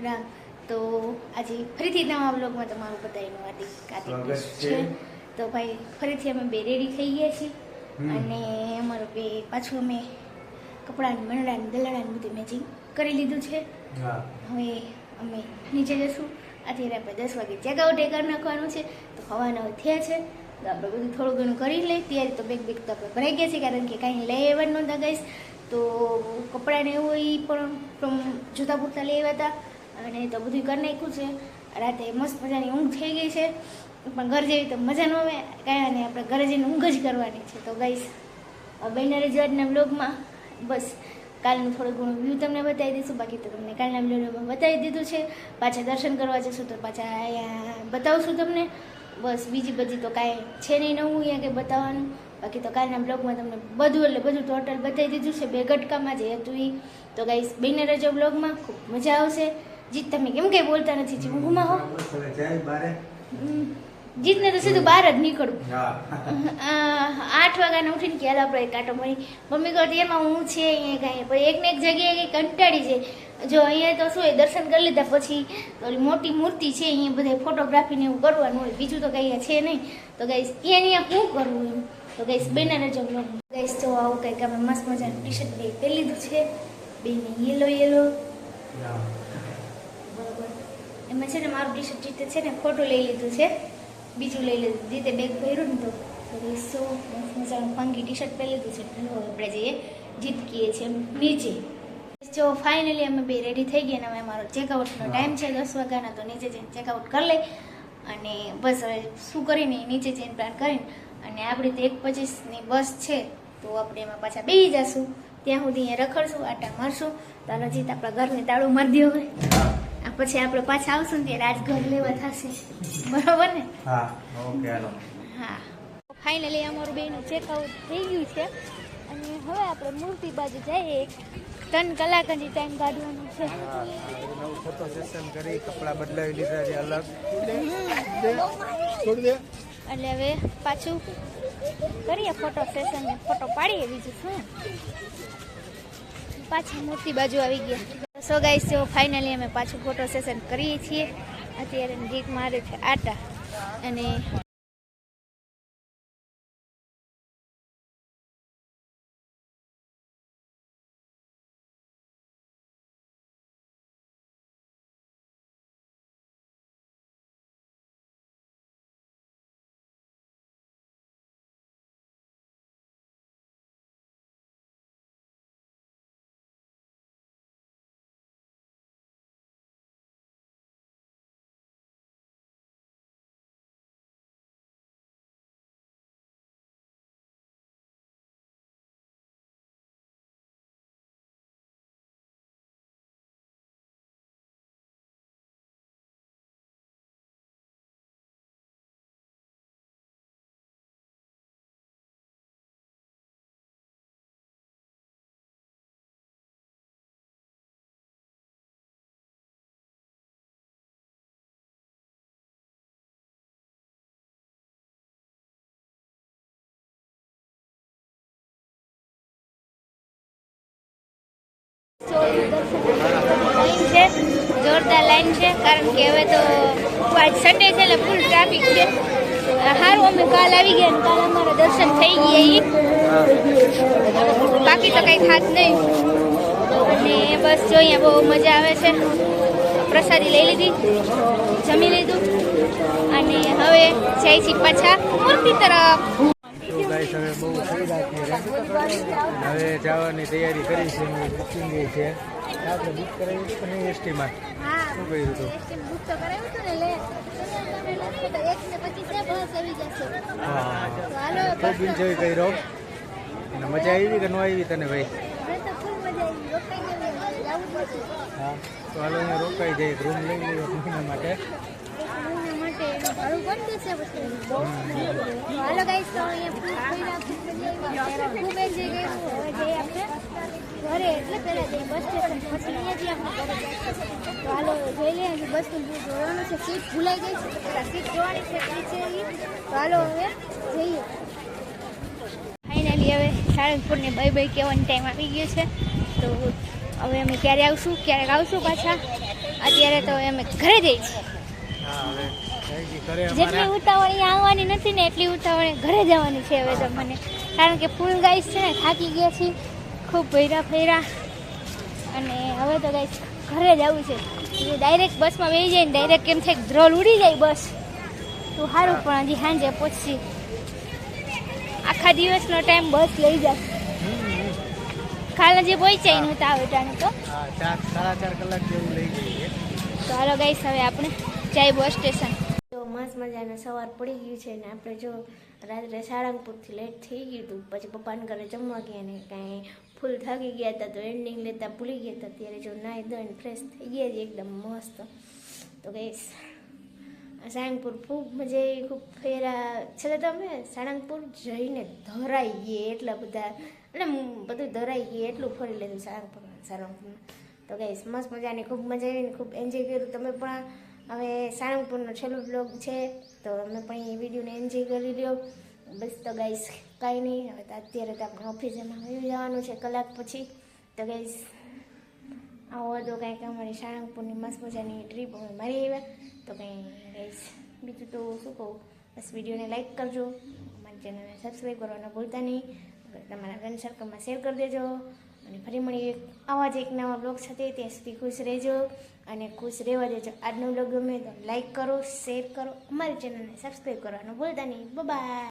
રામ. તો આજે ફરીથી નવા બ્લોગમાં તમારું બધાનું હાર્દિક છે. તો ભાઈ ફરીથી અમે બે રેડી થઈ ગયા છીએ અને અમારું બે પાછું અમે કપડાં મંડળાને દલાડાને બધું મેચિંગ કરી લીધું છે. હવે અમે નીચે જશું. અત્યારે આપણે 10 વાગે ચેકઆઉટ કરી નાખવાનું છે. તો હવાના થયા છે તો આપણે બધું થોડું ઘણું કરી લઈએ. ત્યારે તો બેગ તો આપણે ભરાઈ ગયા છે કારણ કે કાંઈ લઈ આવવાનું નહોતા ગાઈસ. તો કપડાને એવું એ પણ જૂતા પૂરતા લઈ આવ્યા હતા અને તો બધું કરી નાખ્યું છે. રાતે મસ્ત મજાની ઊંઘ થઈ ગઈ છે પણ ઘર જેવી તો મજા ન આવે કાંઈ નહીં. આપણે ઘરે જઈને ઊંઘ જ કરવાની છે. તો ગાઈસ બહેના રજવાડના બ્લોગમાં બસ કાલનું થોડું ઘણું વ્યૂ તમને બતાવી દઈશું. બાકી તો તમને કાલના બ્લોગમાં બતાવી દીધું છે. પાછા દર્શન કરવા જશું તો પાછા અહીંયા બતાવશું તમને. બસ બીજી બધી તો કાંઈ છે નહીં નવું અહીંયા કંઈ બતાવવાનું. બાકી તો કાલના બ્લોગમાં તમને બધું એટલે બધું ટોટલ બતાવી દીધું છે. બે ગટકામાં જે હતું એ. તો ગાઈસ બહેના રજો બ્લોગમાં ખૂબ મજા આવશે. જીત તમે કેમ કંઈ બોલતા નથી? ઊંઘમાં હો. જીતને તો સીધું બહાર જ નીકળું. 8 વાગ્યાને ઉઠીને કે આપણે કાંટો મળી મમ્મી કરતી એમાં હું છે અહીંયા કાંઈ પણ એકને એક જગ્યાએ કંઈ કંટાળી જાય. જો અહીંયા તો શું હોય દર્શન કરી લીધા પછી ઓલી મોટી મૂર્તિ છે અહીંયા બધા ફોટોગ્રાફીને એવું કરવાનું હોય. બીજું તો કંઈ છે નહીં. તો ગાઈસ અહીંયા શું કરવું એમ. તો ગાઈસ બેના રજો બ્લોગ ગાઈસ તો આવું કંઈક અમે મસ્ત મજાનું ટી શર્ટ બે પહેરી લીધું છે. બેને યલો બરાબર. એમાં છે ને મારું ટી શર્ટ જીતે છે ને ફોટો લઈ લીધું છે. બીજું લઈ લીધું જીતે બેગ પહેર્યું ને તો સો મસ્ત મજાનું ફંકી ટી શર્ટ પહેરી લીધું છે. આપણે જઈએ જીતકીએ છીએ નીચે. જો ફાઇનલી અમે બે રેડી થઈ ગયા ને હવે અમારો ચેકઆઉટનો ટાઈમ છે 10 વાગ્યાના. તો નીચે જઈને ચેકઆઉટ કરી લઈ અને બસ હવે શું કરીને નીચે જઈને પ્લાન કરીને અને આપણી તો 1:25ની બસ છે તો આપણે એમાં પાછા બેસી જશું. ત્યાં સુધી અહીંયા રખડશું, આટા મારશું. તો હાલો જીત આપણા ઘરને તાળું મારી દો હવે. પછી આપણે પાછા આવશું ને ત્યારે આજ ઘર લેવા થશે. બરોબર ને? હા ઓકે હાલો. હા ફાઇનલી અમારું બેનું ચેકઆઉટ થઈ ગયું છે અને હવે આપણે મૂર્તિ બાજુ જઈએ. 3 કલાક હજી ટાઈમ કાઢવાનો છે. નવું ફોટો સેશન કરી કપડા બદલાવી લીધા છે અલગ. એટલે હવે પાછું કરીએ ફોટો સેશન ને ફોટો પાડીએ. બીજું શું પાછા મૂર્તિ બાજુ આવી ગયા. સો ગાઈસ જો ફાઇનલી અમે પાછું ફોટો સેશન કરીએ છીએ. અત્યારે જીત મારે છે આટા અને લાઈન છે, જોરદાર લાઈન છે કારણ કે હવે તો આજ સન્ડે છે એટલે ફૂલ ટ્રાફિક છે. સારું અમે કાલ આવી ગયા ને કાલ અમારા દર્શન થઈ ગયા. બાકી તો કંઈ ખાસ નહીં અને બસ જો અહીંયા બહુ મજા આવે છે. પ્રસાદી લઈ લીધી, જમી લીધું અને હવે જાય છે પાછા મૂર્તિ તરફ. હવે બહુ થઈ હવે જવાની તૈયારી કરી છે. બુકિંગ છે આપણે બુક કરાવી હતી પણ એસટીમાં શું કર્યું હતું? ખૂબ એન્જોય કર્યો અને મજા આવી કે ન આવી તને ભાઈ? હા તો હાલો અહીંયા રોકાઈ જાય. રૂમ લઈ લઈએ મહિના માટે. હાલો ગાઈસ તો અહીંયા ખૂબ એન્જોય કર્યું. હવે જઈએ આપણે ઘરે એટલે પહેલાં જઈએ બસ સ્ટેશન પછી અહીંયાથી આપણે ઘરે જઈશું. તો હાલો જોઈ લઈએ હજી બસનું જોવાનું છે. સીટ ભૂલાઈ ગઈ છે પેલા સીટ જોવાની છે નીચે. તો હાલો હવે જઈએ. ફાઇનલી હવે સાળંગપુરને બાય બાય કહેવાનો ટાઈમ આવી ગયો છે. તો હવે અમે ક્યારે આવશું, ક્યારેક આવશું પાછા અત્યારે તો અમે ઘરે જઈ છીએ. હા હવે થઈ ગઈ ઘરે જેટલી અમારા ઉતાવળ અહીંયા આવવાની નથી ને એટલી ઉતાવળ ઘરે જવાની છે હવે તો મને, કારણ કે ફૂલ ગાઈસ છે ને થાકી ગયા છીએ, ખૂબ ભૈરા ફેરા, અને હવે તો ગાઈસ ઘરે જવું છે. ડાયરેક્ટ બસમાં બેસી જાય ને ડાયરેક્ટ કેમ થાય ધ્રોલ ઉડી જાય બસ તો સારું, પણ હજી સાંજે પહોંચી આખા દિવસનો ટાઈમ બસ લઈ જાય. કાલે જે પહોંચાઈ નહોતા આવે ટાણે તો. હા 4-4.5 કલાક જેવું લઈ જઈએ. તો હાલો ગાઈસ હવે આપણે જાય બસ સ્ટેશન. તો મસ્ત મજાનો સવાર પડી ગયું છે ને આપણે જો રાત્રે સાળંગપુરથી લેટ થઈ ગયું હતું, પછી પપ્પાને ઘરે જમવા ગયા ને કાંઈ ફૂલ થાકી ગયા હતા તો એન્ડિંગ લેતા ભૂલી ગયા હતા. ત્યારે જો નાહી ધોઈને ફ્રેશ થઈ ગયા છે એકદમ મસ્ત. તો ગાઈસ સાળંગપુર ખૂબ મજા આવી, ખૂબ ફેરા. છેલ્લે તો અમે સાળંગપુર જઈને ધરાઈ ગઈએ એટલા બધા, એટલે બધું ધરાઈ ગઈએ એટલું ફરી લીધું સાળંગપુરમાં. તો ગાઈસ મસ્ત મજાની ખૂબ મજા આવી ને ખૂબ એન્જોય કર્યું. તમે પણ હવે સાળંગપુરનો છેલ્લો બ્લોગ છે તો અમે પણ એ વિડીયોને એન્જોય કરી લ્યો. બસ તો ગાઈસ કાંઈ નહીં, હવે તો અત્યારે તો આપણે ઓફિસમાં આવી જવાનું છે કલાક પછી. તો ગાઈસ આવો હતો કાંઈક અમારી સાળંગપુરની મસ્ત મજાની ટ્રીપ અમે મારી આવ્યા. તો કંઈ ગાઈસ બીજું તો શું કહું, બસ વિડીયોને લાઈક કરજો, અમારી ચેનલને સબસ્ક્રાઈબ કરવાના ભૂલતા નહીં, તમારા ફ્રેન્ડ સર્કલમાં શેર કરી દેજો, અને ફરી મળીએ આવા જ એક નવા બ્લોગ સાથે. ત્યાં સુધી ખુશ રહેજો અને ખુશ રહેવા દેજો. આજનો બ્લોગ ગમે તો લાઈક કરો, શેર કરો, અમારી ચેનલને સબસ્ક્રાઈબ કરવાનું ભૂલતા નહીં. બાય.